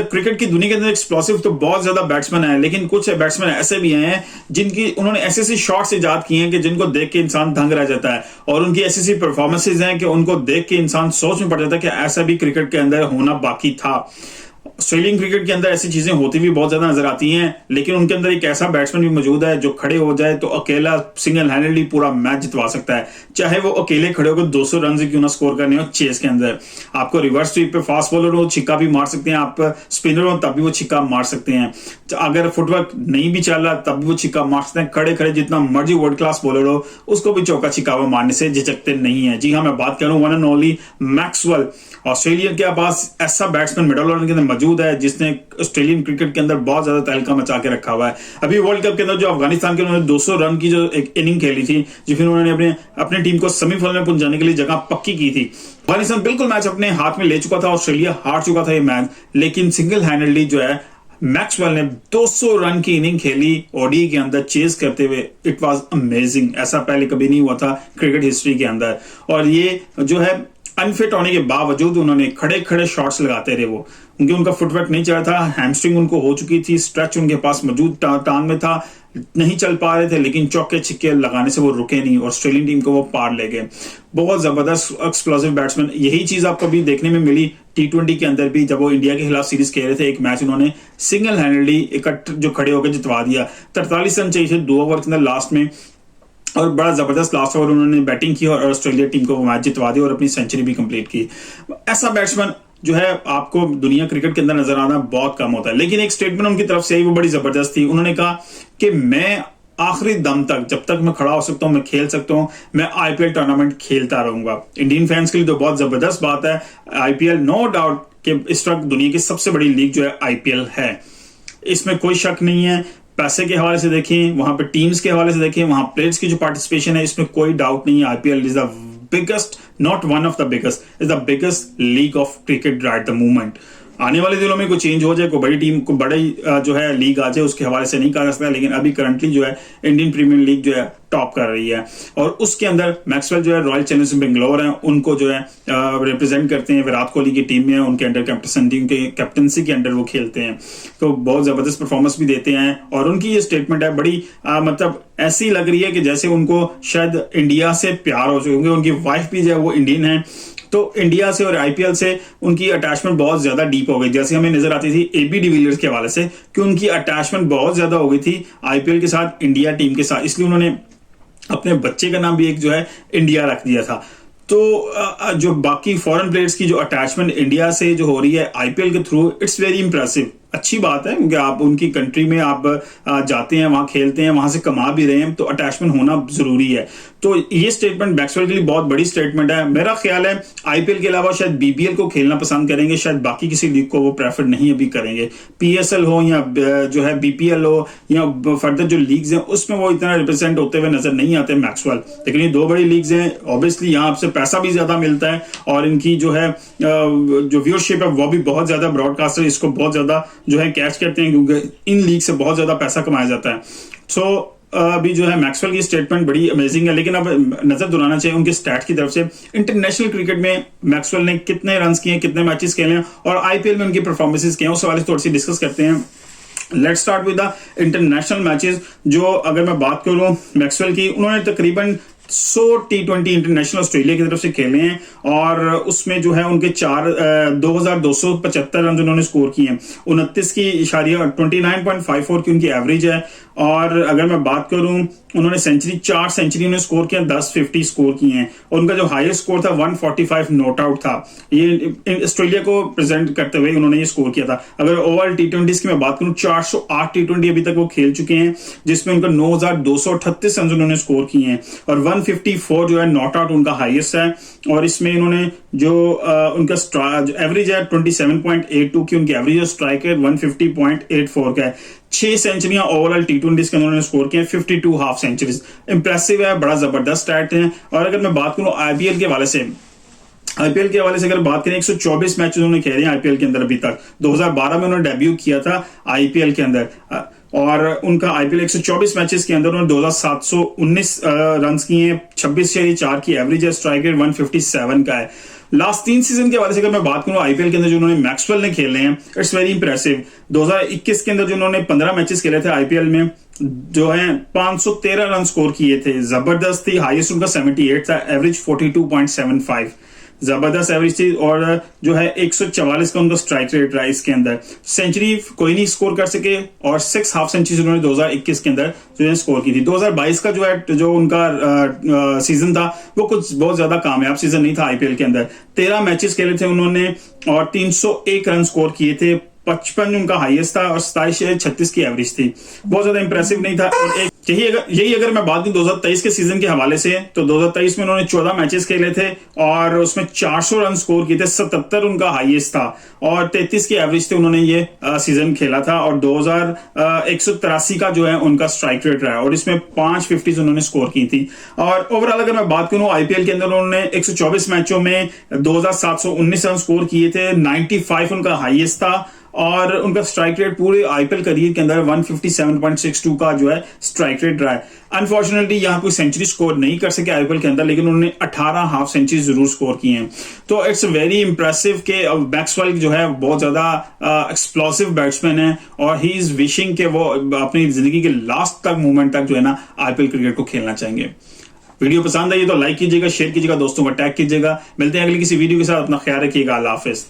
Cricket की दुनिया के अंदर एक्सप्लोसिव तो बहुत ज्यादा बैट्समैन है, लेकिन कुछ बैट्समैन ऐसे भी हैं जिनकी उन्होंने ऐसे ऐसे शॉट्स इजाद किए हैं कि जिनको देख के इंसान दंग रह जाता है, और उनकी ऐसी ऐसी परफॉर्मेंसेज हैं कि उनको देख के इंसान सोच में पड़ जाता है कि ऐसा भी क्रिकेट के अंदर होना बाकी था। ऑस्ट्रेलियन क्रिकेट के अंदर ऐसी चीजें होती भी बहुत ज्यादा नजर आती हैं, लेकिन उनके अंदर एक ऐसा बैट्समैन भी मौजूद है जो खड़े हो जाए तो अकेला सिंगल हैंडेडली पूरा मैच जितवा सकता है, चाहे वो अकेले खड़े होकर 200 रन क्यों ना स्कोर करने हो चेस के अंदर। आपको रिवर्स स्वीप पे फास्ट बॉलर हो छिक्का भी मार सकते हैं, आप स्पिनर हो तब भी वो छिक्का मार सकते हैं, अगर फुटवर्क नहीं भी चल रहा तब भी वो छिक्का मार सकते हैं। खड़े खड़े जितना मर्जी वर्ल्ड क्लास बॉलर हो उसको भी चौका छिक्का मारने से झिझकते नहीं है। जी हाँ, मैं बात कर रहा हूँ one and only Maxwell. Australia के पास ऐसा बैट्समैन मिडल ऑर्डर के अंदर मौजूद है जिसने ऑस्ट्रेलियन क्रिकेट के अंदर बहुत ज्यादा तहलका मचा के रखा हुआ है। अभी वर्ल्ड कप के अंदर जो अफगानिस्तान के उन्होंने 200 रन की जो एक इनिंग खेली थी, जिसमें उन्होंने अपनी टीम को सेमीफाइनल में पहुंचाने के लिए जगह पक्की की थी, अफगानिस्तान बिल्कुल मैच अपने हाथ में ले चुका था, ऑस्ट्रेलिया हार चुका था ये मैच, लेकिन सिंगल हैंडेडली जो है मैक्सवेल ने 200 रन की इनिंग खेली ओडी के अंदर चेस करते हुए। इट वाज अमेजिंग, ऐसा पहले कभी नहीं हुआ था क्रिकेट हिस्ट्री के अंदर। और ये जो है अनफिट होने के बावजूद उन्होंने खड़े खड़े शॉट्स लगाते रहे, वो क्योंकि उनका फुटवर्क नहीं चल रहा था, हैमस्ट्रिंग उनको हो चुकी थी, स्ट्रेच उनके पास मौजूद टांग में था, नहीं चल पा रहे थे, लेकिन चौके छिक्के लगाने से वो रुके नहीं और ऑस्ट्रेलियन टीम को वो पार ले गए। बहुत जबरदस्त एक्सप्लोसिव बैट्समैन। यही चीज आपको भी देखने में मिली T20 के अंदर भी, जब वो इंडिया के खिलाफ सीरीज खेल रहे थे, एक मैच उन्होंने सिंगल हैंडेडली इकट्ठ जो खड़े होकर जितवा दिया। 43 रन चाहिए थे 2 ओवर के अंदर लास्ट में, और बड़ा जबरदस्त लास्ट ओवर उन्होंने बैटिंग की और ऑस्ट्रेलिया टीम को वो मैच जितवा दिया और अपनी सेंचुरी भी कंप्लीट की। ऐसा बैट्समैन जो है आपको दुनिया क्रिकेट के अंदर नजर आना बहुत कम होता है, लेकिन एक स्टेटमेंट उनकी तरफ से आई वो बड़ी जबरदस्त थी। उन्होंने कहा कि मैं आखिरी दम तक, जब तक मैं खड़ा हो सकता हूं, मैं खेल सकता हूं, मैं आईपीएल टूर्नामेंट खेलता रहूंगा। इंडियन फैंस के लिए तो बहुत जबरदस्त बात है। आईपीएल नो डाउट कि इस वक्त दुनिया की सबसे बड़ी लीग जो है आईपीएल है, इसमें कोई शक नहीं है। पैसे के हवाले से देखें, वहां पे टीम्स के हवाले से देखें, वहां प्लेयर्स की जो पार्टिसिपेशन है, इसमें कोई डाउट नहीं है। IPL is the biggest, not one of the biggest, is the biggest league of cricket right the movement. आने वाले दिनों में कोई चेंज हो जाए, कोई बड़ी टीम को बड़ी जो है लीग आ जाए, उसके हवाले से नहीं कहा जा सकता, लेकिन अभी करंटली जो है इंडियन प्रीमियर लीग जो है टॉप कर रही है। और उसके अंदर मैक्सवेल जो है रॉयल चैलेंजर्स बेंगलोर है, उनको जो है रिप्रेजेंट करते हैं, विराट कोहली की टीम में है, उनके अंडर कैप्टनसी के अंडर वो खेलते हैं, तो बहुत जबरदस्त परफॉर्मेंस भी देते हैं। और उनकी ये स्टेटमेंट है बड़ी मतलब ऐसी लग रही है कि जैसे उनको शायद इंडिया से प्यार हो चुका, क्योंकि उनकी वाइफ भी जो है वो इंडियन है, तो इंडिया से और आईपीएल से उनकी अटैचमेंट बहुत ज्यादा डीप हो गई, जैसे हमें नजर आती थी एबी डिविलियर्स के हवाले से कि उनकी अटैचमेंट बहुत ज्यादा हो गई थी आईपीएल के साथ, इंडिया टीम के साथ, इसलिए उन्होंने अपने बच्चे का नाम भी एक जो है इंडिया रख दिया था। तो जो बाकी फॉरेन प्लेयर्स की जो अटैचमेंट इंडिया से जो हो रही है आईपीएल के थ्रू, इट्स वेरी इंप्रेसिव। अच्छी बात है, क्योंकि आप उनकी कंट्री में आप जाते हैं, वहां खेलते हैं, वहां से कमा भी रहे हैं, तो अटैचमेंट होना जरूरी है। तो ये स्टेटमेंट मैक्सवेल के लिए बहुत बड़ी स्टेटमेंट है। मेरा ख्याल है आईपीएल के अलावा शायद बीपीएल को खेलना पसंद करेंगे, शायद बाकी किसी लीग को वो प्रेफर नहीं अभी करेंगे। पीएसएल हो या जो है बीपीएल हो या फर्दर जो लीग्स हैं, उसमें वो इतना रिप्रेजेंट होते हुए नजर नहीं आते मैक्सवेल। लेकिन ये 2 बड़ी लीग्स हैं, ऑब्वियसली यहाँ आपसे पैसा भी ज्यादा मिलता है, और इनकी जो है जो व्यूअरशिप है वो भी बहुत ज्यादा, ब्रॉडकास्टर इसको बहुत ज्यादा जो है कैच करते हैं, क्योंकि इन लीग से बहुत ज्यादा पैसा कमाया जाता है। सो अभी जो है मैक्सवेल की स्टेटमेंट बड़ी अमेजिंग है, लेकिन अब नजर दुलाना चाहिए उनके स्टैट की तरफ से। इंटरनेशनल क्रिकेट में मैक्सवेल ने कितने रन किए, कितने मैचेस खेले हैं, और आईपीएल में उनकी परफॉर्मेंसेस क्या हैं, उस हवाले से थोड़ी सी डिस्कस करते हैं। Let's start with the international matches. जो अगर मैं बात करूं मैक्सवेल की, उन्होंने तकरीबन 100 T20 इंटरनेशनल ऑस्ट्रेलिया की तरफ से खेले हैं, और उसमें जो है उनके 2275 रन उन्होंने स्कोर किए हैं। 29.54 की उनकी एवरेज है। और अगर मैं बात करूं, उन्होंने 4 सेंचुरी उन्होंने स्कोर किया, 10 50 स्कोर किए हैं, और उनका जो हाईएस्ट स्कोर था 145 नॉट आउट था। ये ऑस्ट्रेलिया को प्रेजेंट करते हुए उन्होंने ये स्कोर किया था। अगर ओवरऑल T20 की मैं बात करूं, 408 T20 अभी तक वो खेल चुके हैं, जिसमें उनका 9238 रन उन्होंने स्कोर किए हैं, और 154 जो है नॉट आउट उनका हाईएस्ट है। और इसमें इन्होंने जो उनका एवरेज है 27.82 की उनकी एवरेज है, स्ट्राइक है 150.84 का है। 6 सेंचुरियां ओवरऑल T20 के अंदर उन्होंने स्कोर किए, 52 हाफ सेंचुरीज। इंप्रेसिव है, बड़ा जबरदस्त स्टैट है। और अगर मैं बात करूं आईपीएल के हवाले से, अगर बात करें 124 मैच उन्होंने खेले हैं आईपीएल के अंदर अभी तक। 2012 में उन्होंने डेब्यू किया था आईपीएल के अंदर, और उनका आईपीएल 124 मैचेस के अंदर उन्होंने 2719 रन किए हैं, 26/4 की एवरेज है, स्ट्राइक रेट 157 का है। लास्ट 3 सीजन के हवाले से अगर मैं बात करूं आईपीएल के अंदर जो उन्होंने मैक्सवेल ने खेले हैं, इट्स वेरी इंप्रेसिव। 2021 के अंदर जो उन्होंने 15 मैचेस खेले थे आईपीएल में, जो है 513 रन स्कोर किए थे, जबरदस्त थी। हाईएस्ट उनका 78 था, एवरेज 42.75, जबरदस्त एवरेज थी। और जो है 144 का उनका स्ट्राइक रेट रहा इसके अंदर। सेंचुरी कोई नहीं स्कोर कर सके, और 6 हाफ सेंचुरी उन्होंने 2021 के अंदर जो है स्कोर की थी। 2022 का जो उनका सीजन था वो कुछ बहुत ज्यादा कामयाब सीजन नहीं था आईपीएल के अंदर। 13 मैचेस खेले थे उन्होंने और 301 रन स्कोर किए थे, 55 उनका हाईएस्ट था और 27-36 की एवरेज थी, बहुत ज्यादा इंप्रेसिव नहीं था। और एक यही अगर मैं बात करूं 2023 के सीजन के हवाले से, तो 2023 में उन्होंने 14 मैचेस खेले थे और उसमें 400 रन स्कोर किए थे, 77 उनका हाईएस्ट था और 33 की एवरेज थे उन्होंने ये सीजन खेला था। और 183 का जो है उनका स्ट्राइक रेट रहा और इसमें 550 उन्होंने स्कोर की थी। और ओवरऑल अगर मैं बात करूं आईपीएल के अंदर उन्होंने 124 मैचों में 2719 रन स्कोर किए थे, 95 उनका हाईएस्ट था और उनका स्ट्राइक रेट पूरे आईपीएल करियर के अंदर 157.62 का जो है स्ट्राइक रेट रहा है। अनफॉर्चुनेटली यहां कोई सेंचुरी स्कोर नहीं कर सके आईपीएल के अंदर, लेकिन उन्होंने 18 हाफ सेंचुरी जरूर स्कोर की हैं। तो इट्स वेरी इंप्रेसिव के मैक्सवेल जो है बहुत ज्यादा एक्सप्लोसिव बैट्समैन है और ही इज विशिंग के वो अपनी जिंदगी के लास्ट तक मोमेंट तक जो है ना आईपीएल क्रिकेट को खेलना चाहेंगे। वीडियो पसंद आई तो लाइक कीजिएगा, शेयर कीजिएगा, दोस्तों को टैग कीजिएगा। मिलते हैं अगली किसी वीडियो के साथ, अपना ख्याल रखिएगा। अल्लाह हाफिज।